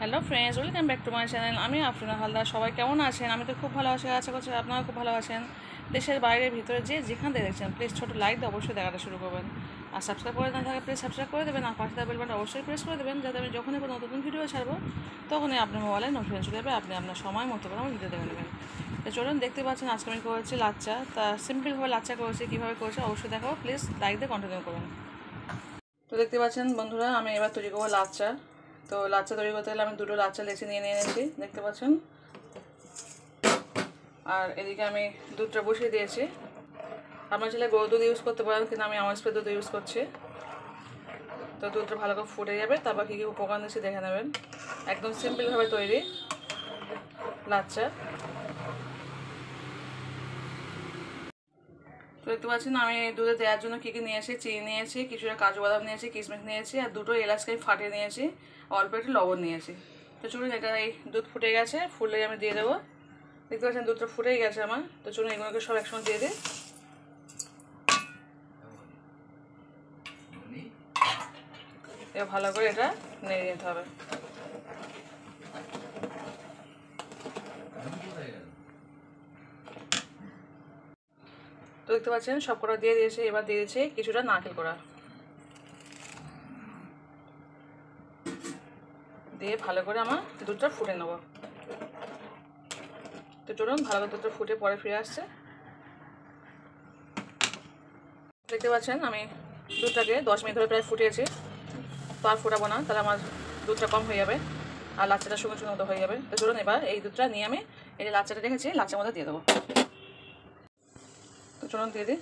Hello friends, welcome back to my channel. আমি আফরিনা হালদার। সবাই কেমন আছেন? আমি তো খুব ভালো আছি, আশা করছি আপনারা খুব ভালো আছেন। দেশের বাইরে ভিতরে যে যেখান থেকে দেখছেন প্লিজ ছোটো লাইক দিয়ে অবশ্যই দেখাটা শুরু করবেন। আর সাবস্ক্রাইব করে না থাকে প্লিজ সাবস্ক্রাইব করে দেবেন, আর পাশে থাকা বেল বাটন অবশ্যই প্রেস করে দেবেন, যাতে আমি যখনই কোনো নতুন ভিডিও ছাড়বো তখনই আপনার মোবাইলে নোটিফিকেশন চলে যাবে, আপনি আপনার সময় মতো করে আমার ভিডিও দেখে নেবেন। তো চলুন, দেখতে পাচ্ছেন আজকে আমি করেছি লাচ্চা। তা সিম্পলভাবে লাচ্চা করেছি, কীভাবে করেছি অবশ্যই দেখাবো, প্লিজ লাইক দিয়ে কন্টিনিউ করবেন। তো দেখতে পাচ্ছেন বন্ধুরা, আমি এবার তৈরি করবো লাচ্চা। তো লাচ্চা তৈরি করতে গেলে আমি দুটো লাচ্চা লেচি নিয়ে নিয়েছি, দেখতে পাচ্ছেন। আর এদিকে আমি দুধটা বসিয়ে দিয়েছি। আপনার চাইলে গরু দুধ ইউজ করতে পারেন, কিন্তু আমি আমার স্প্রে দুধ ইউজ করছি। তো দুধটা ভালো করে ফুটে যাবে, তারপর কী কী উপকরণ দিচ্ছি দেখে নেবেন। একদম সিম্পলভাবে তৈরি লাচ্চা। তো দেখতে পাচ্ছেন আমি দুধে দেওয়ার জন্য কী কী নিয়েছি। চিনি নিয়েছি, কিছুটা কাজু বাদাম নিয়েছি, কিশমিশ নিয়েছি, আর দুটো এলাচকে ফাটিয়ে নিয়েছি, অল্প একটু লবণ নিয়েছি। তো চলুন, এটা এই দুধ ফুটে গেছে, ফুটলে আমি দিয়ে দেবো। দেখতে পাচ্ছেন দুধটা ফুটেই গেছে আমার। তো চলুন এগুলোকে সব একসঙ্গে দিয়ে দিই। এবার ভালো করে এটা নেড়ে নিতে হবে। তো দেখতে পাচ্ছেন সব কটা দিয়ে দিয়েছি। এবার দিয়ে দিয়েছি কিছুটা নারকেল কোড়া, দিয়ে ভালো করে আমার দুধটা ফুটে নেবো। তো চলুন, ভালো করে দুধটা ফুটে পরে ফিরে আসছে। দেখতে পাচ্ছেন আমি দুধটাকে 10 মিনিট ধরে প্রায় ফুটিয়েছি। তো আর ফুটাবো না, তাহলে আমার দুধটা কম হয়ে যাবে আর লাচ্চাটা শুকনো শুকনো মতো হয়ে যাবে। তো চলুন এবার এই দুধটা নিয়ে আমি এই যে লাচ্চাটা রেখেছি লাচ্চার মধ্যে দিয়ে দেবো। তো চলুন দিয়ে দিই।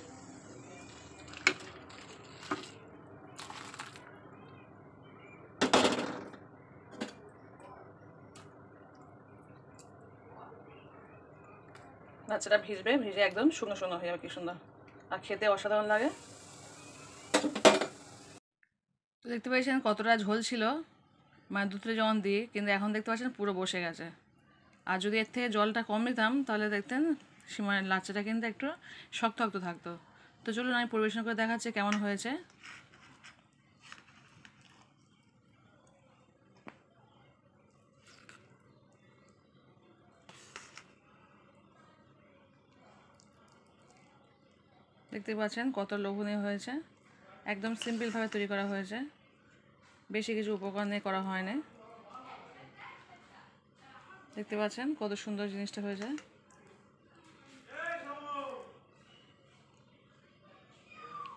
লাচ্চাটা ভিজবে, ভিজে একদম শুকনো শুকনো হয়ে যাবে, কি সুন্দর আর খেতে অসাধারণ লাগে। তো দেখতে পাচ্ছেন কতটা ঝোল ছিল, মানে দুধটা যখন দিই, কিন্তু এখন দেখতে পাচ্ছেন পুরো বসে গেছে। আর যদি এর থেকে জলটা কম দিতাম তাহলে দেখতেন মানে লাচ্চাটা কিন্তু একটু শক্ত শক্ত থাকতো। তো চলুন আমি পরিবেশন করে দেখাচ্ছি কেমন হয়েছে। দেখতে পাচ্ছেন কত লোভনীয় হয়েছে, একদম সিম্পলভাবে তৈরি করা হয়েছে, বেশি কিছু উপকরণ নিয়ে করা হয়নি। দেখতে পাচ্ছেন কত সুন্দর জিনিসটা হয়েছে।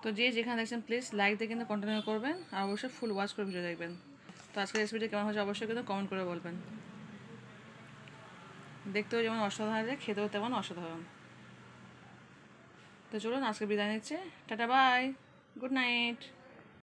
তো যে যেখানে দেখছেন প্লিজ লাইক দিয়ে কিন্তু কন্টিনিউ করবেন, আর অবশ্যই ফুল ওয়াচ করে ভিডিও দেখবেন। তো আজকের রেসিপিটা কেমন হয়েছে অবশ্যই কিন্তু কমেন্ট করে বলবেন। দেখতেও যেমন অসাধারণ, খেতেও তেমন অসাধারণ। তো চলুন আজকে বিদায় নিচ্ছে, টাটা বাই, গুড নাইট।